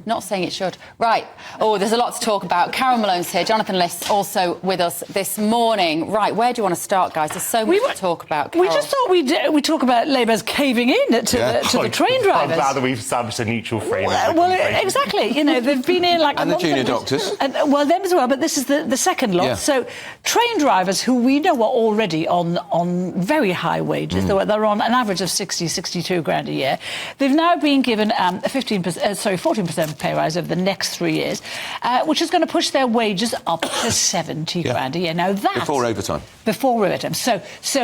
Not saying it should. Right. Oh, there's a lot to talk about. Carole Malone's here. Jonathan List's also with us this morning. Right, where do you want to start, guys? There's so much to talk about, Carole. We just thought we'd talk about Labour's caving in to the train drivers. I'm glad that we've established a neutral frame. Well, exactly. You know, they've been in like and the junior doctors. Well, them as well, but this is the second lot. Yeah. So train drivers who we know are already on very high wages. They're on an average of 62 grand a year. They've now been given a 14% pay rise over the next 3 years, which is going to push their wages up to 70 grand a year. Now that's before overtime. Before overtime. So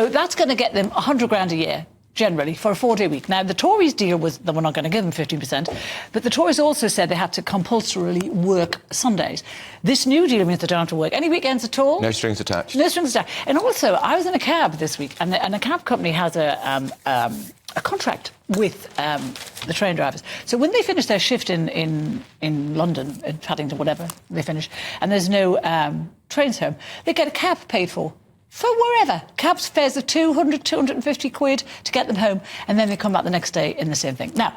that's going to get them 100 grand a year. Generally, for a 4-day week. Now, the Tories' deal was that we're not going to give them 15%, but the Tories also said they had to compulsorily work Sundays. This new deal means they don't have to work any weekends at all. No strings attached. No strings attached. And also, I was in a cab this week, and a cab company has a contract with the train drivers. So when they finish their shift in London, in Paddington, whatever they finish, and there's no trains home, they get a cab paid for wherever. Cabs fares of 200, 250 quid to get them home, and then they come back the next day in the same thing. Now,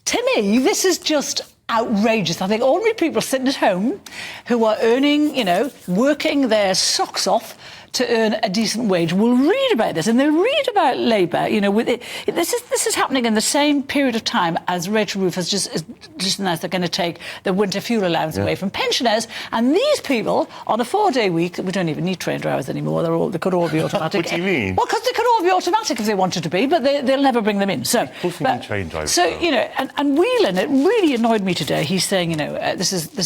to me, this is just outrageous. I think ordinary people sitting at home who are earning, working their socks off to earn a decent wage will read about this, and they read about Labour. This is happening in the same period of time as Rachel Roof has just announced they're going to take the winter fuel allowance away from pensioners, and these people on a 4-day week. We don't even need train drivers anymore. They could all be automatic. What do you mean? Well, because they could all be automatic if they wanted to be, but they'll never bring them in. So, need train drivers. So and Whelan, it really annoyed me today. He's saying, this is the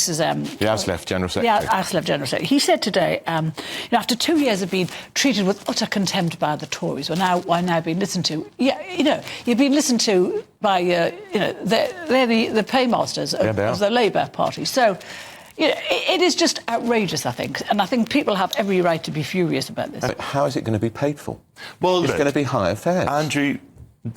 ASLEF General Secretary. Yeah, ASLEF General Secretary. He said today, after 2 years of being treated with utter contempt by the Tories, we're now being listened to. Yeah, you've been listened to by, they're the paymasters of the Labour Party. So, it is just outrageous, I think, and I think people have every right to be furious about this. How is it going to be paid for? Well, it's going to be higher fares. Andrew,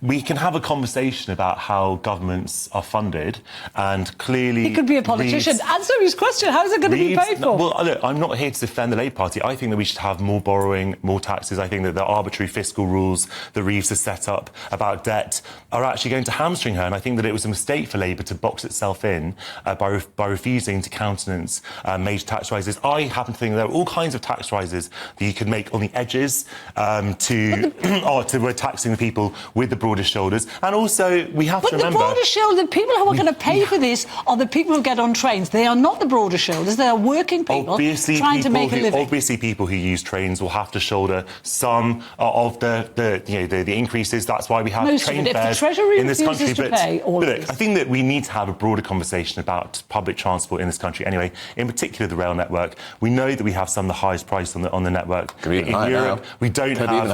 we can have a conversation about how governments are funded, and clearly... He could be a politician. Answer his question. How is it going to be paid for? Well, look, I'm not here to defend the Labour Party. I think that we should have more borrowing, more taxes. I think that the arbitrary fiscal rules that Reeves has set up about debt are actually going to hamstring her, and I think that it was a mistake for Labour to box itself in by refusing to countenance major tax rises. I happen to think there are all kinds of tax rises that you could make on the edges to taxing the people with the broadest shoulders, and also we have to remember... But the broadest shoulders, the people who are going to pay for this are the people who get on trains. They are not the broadest shoulders. They are working people trying to make a living. Obviously, people who use trains will have to shoulder some of the increases. That's why we have train fares in this country. But look, I think that we need to have a broader conversation about public transport in this country. Anyway, in particular, the rail network. We know that we have some of the highest price on the network in Europe. We don't have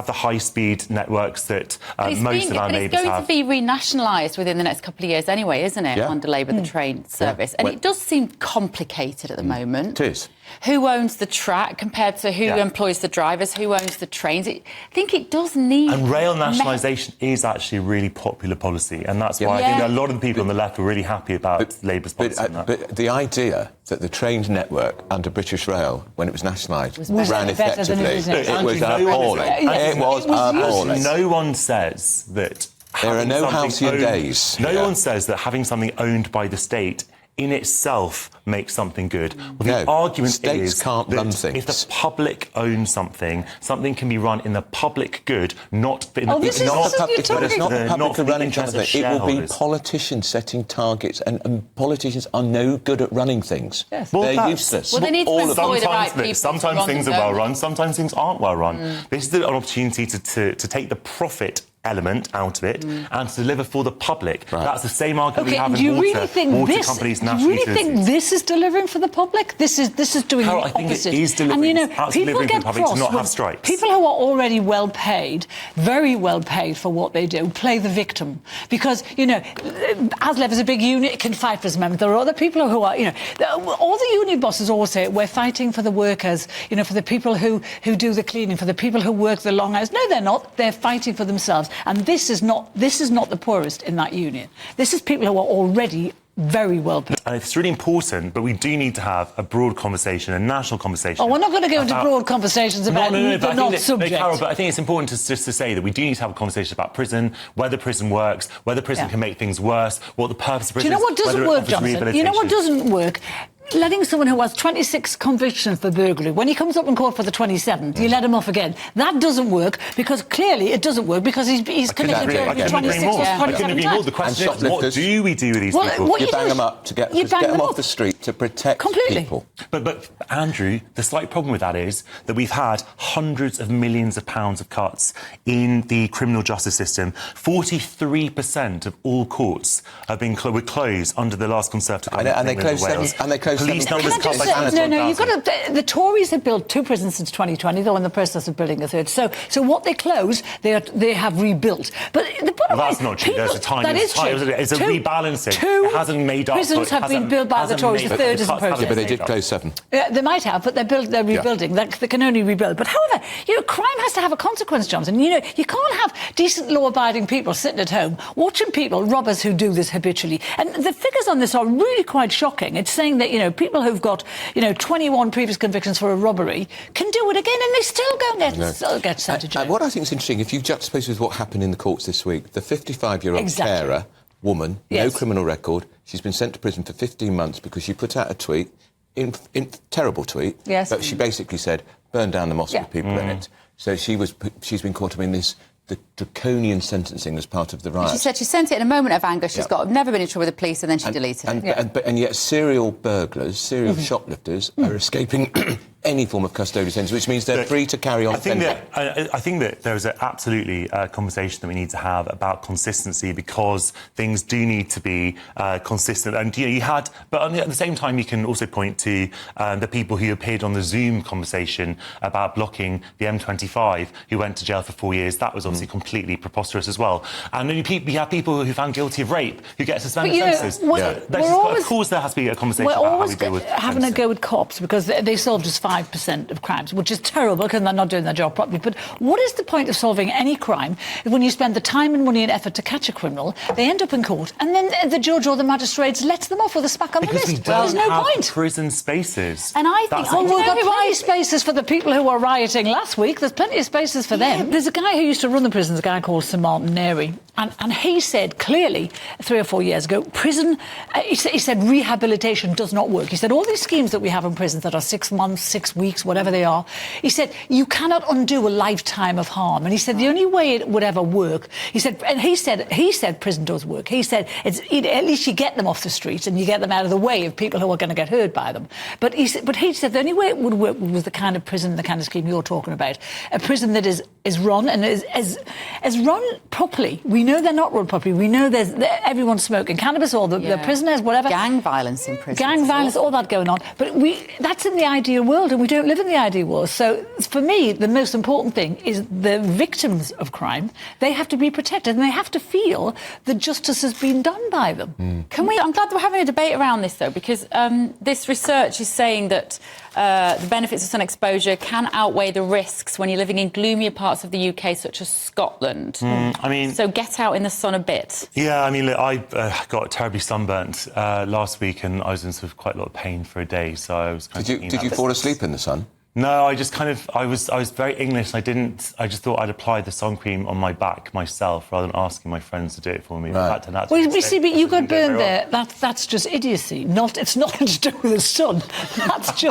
the high speed networks that most of our neighbours have. It's going to be renationalised within the next couple of years anyway, isn't it, under Labour, the train service? And it does seem complicated at the moment. It is. Who owns the track compared to who employs the drivers, who owns the trains? I think it does need... And rail nationalisation is actually a really popular policy, and that's why I think that a lot of the people on the left are really happy about Labour's policy on that. But the idea that the trains network under British Rail, when it was nationalised, ran effectively, it was appalling. It was appalling. No one says that... There are no halcyon days. No one says that having something owned by the state in itself makes something good. Well, the argument is can't run things. If the public owns something can be run in the public good, not in But it's not the public running something. It will be politicians setting targets, and politicians are no good at running things. Yes. They're useless. Well, they need to employ the right people. Sometimes things are well run, sometimes things aren't well run. This is an opportunity to take the profit element out of it and to deliver for the public. Right. That's the same argument we have in water companies, national utilities. Do you really think this is delivering for the public? This is doing Carole, the opposite. I think it is delivering. And, people get cross to not have strikes. People who are already well paid, very well paid for what they do, play the victim. Because, ASLEF is a big union, it can fight for its members. There are other people who are, all the union bosses all say, we're fighting for the workers, for the people who do the cleaning, for the people who work the long hours. No, they're not. They're fighting for themselves. And this is not the poorest in that union. This is people who are already Very well put. And it's really important, but we do need to have a broad conversation, a national conversation. Oh, we're not going to go into broad conversations about the non-subject. Carole, but I think it's important just to say that we do need to have a conversation about prison, whether prison works, whether prison can make things worse, what the purpose of prison is. Do you know what doesn't work, Johnson? You know what doesn't work? Letting someone who has 26 convictions for burglary, when he comes up in court for the 27th, you let him off again. That doesn't work, because clearly it doesn't work, because he's committed burglary 26 or 27 I couldn't agree more. The question is, what do we do with these people? You bang them up to get them off the street to protect people. But Andrew, the slight problem with that is that we've had hundreds of millions of pounds of cuts in the criminal justice system. 43% of all courts have been were closed under the last Conservative government. And they closed police numbers cut by No, you've got to. The Tories have built 2 prisons since 2020. They're in the process of building a 3rd. So what they closed, they have rebuilt. But the bottom line, that's not true. There's a tiny. That is true. It's a rebalancing. 2 it hasn't made up. Prisons have been built by the Tories. The 3rd is in process. But they did close 7. They might have, but they're rebuilding. They can only rebuild. But however, crime has to have a consequence, Johnson. You can't have decent, law-abiding people sitting at home watching robbers who do this habitually. And the figures on this are really quite shocking. It's saying that people who've got 21 previous convictions for a robbery can do it again, and they still go and get sent to jail. What I think is interesting, if you juxtapose with what happened in the courts this week, the 55-year-old carer woman, no criminal record, she's been sent to prison for 15 months because she put out a tweet, in terrible tweet, but she basically said, burn down the mosque with people in it. So she's been caught up in the draconian sentencing as part of the riot. She said she sent it in a moment of anger. She's never been in trouble with the police, and then she deleted it. And yet serial burglars, serial shoplifters are escaping any form of custodial sentence, which means they're free to carry on offending. I think that there is absolutely a conversation that we need to have about consistency, because things do need to be consistent. And but at the same time, you can also point to the people who appeared on the Zoom conversation about blocking the M25, who went to jail for 4 years. That was obviously completely preposterous as well. And then you have people who are found guilty of rape who get suspended sentences. Of course, there has to be a conversation about how we deal with having a go with cops, because they solve just 5% of crimes, which is terrible because they're not doing their job properly. But what is the point of solving any crime when you spend the time and money and effort to catch a criminal, they end up in court, and then the judge or the magistrates lets them off with a smack on the wrist? There's no point. Prison spaces. And I think we've got plenty of spaces for the people who were rioting last week. There's plenty of spaces for them. There's a guy who used to run the prisons, a guy called Sir Martin Neri, and he said clearly 3 or 4 years ago, prison, he said rehabilitation does not work. He said all these schemes that we have in prisons that are 6 months, 6 weeks, whatever they are, he said you cannot undo a lifetime of harm. And he said the only way it would ever work, he said prison does work. He said at least you get them off the streets and you get them out of the way of people who are going to get hurt by them. But he said the only way it would work was the kind of prison, the kind of scheme you're talking about, a prison that is run and is run properly. We know they're not run properly. We know everyone's smoking cannabis, or the prisoners, whatever. Gang violence in prison. Gang violence, all that going on. But that's in the ideal world, and we don't live in the ideal world. So for me, the most important thing is the victims of crime. They have to be protected, and they have to feel that justice has been done by them. I'm glad we're having a debate around this, though, because this research is saying that the benefits of sun exposure can outweigh the risks when you're living in gloomier parts of the UK, such as Scotland. So get out in the sun a bit. Yeah, look, I got terribly sunburnt last week, and I was in sort of quite a lot of pain for a day. So I was Did you fall asleep in the sun? No, I just I was very English. I just thought I'd apply the sun cream on my back myself rather than asking my friends to do it for me. Right. But you got burned there. That's just idiocy. It's nothing to do with the sun. That's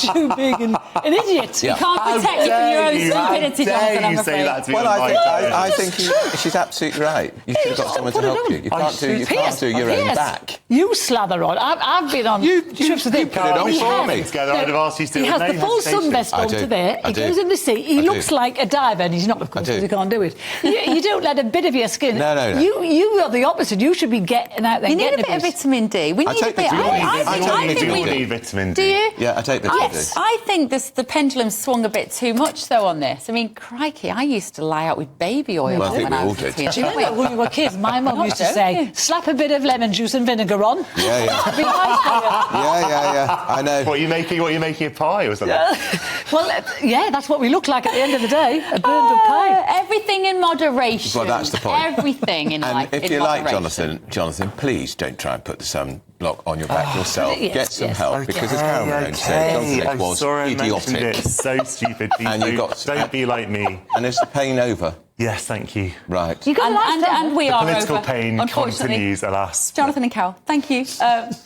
you being an idiot. You can't protect you from your own stupidity, Jonathan, I'm afraid. I think she's absolutely right. You should have got someone to help you. You can't do your own back. You slather on. I've been on trips with him. You put it on for me. I'd have asked you to do it. Sun vest on to there. He goes in the sea. He looks like a diver, and he's not, of course, because he can't do it. You don't let a bit of your skin. No. You are the opposite. You should be getting out there. You need a bit of vitamin D. We need a bit. I think we need vitamin D. Do you? Yeah, I take vitamin D. I think the pendulum swung a bit too much, though, on this. I mean, crikey, I used to lie out with baby oil when I was when we were kids. My mum used to say, slap a bit of lemon juice and vinegar burner on. Yeah, yeah. That'd be nice for you. Yeah. I know. What are you making? A pie or something? Well, yeah, that's what we look like at the end of the day. A burned up pie. Everything in moderation. Well, that's the point. Everything in life. And if you like, Jonathan, please don't try and put the sunblock on your back yourself. Yes, Get some help, Okay, because as Carole Malone said, Jonathan was idiotic. It's so stupid. And Don't be like me. And is the pain over? Yes, thank you. Right. And we are over. Political pain Unfortunately. continues, alas. Jonathan and Carole, thank you.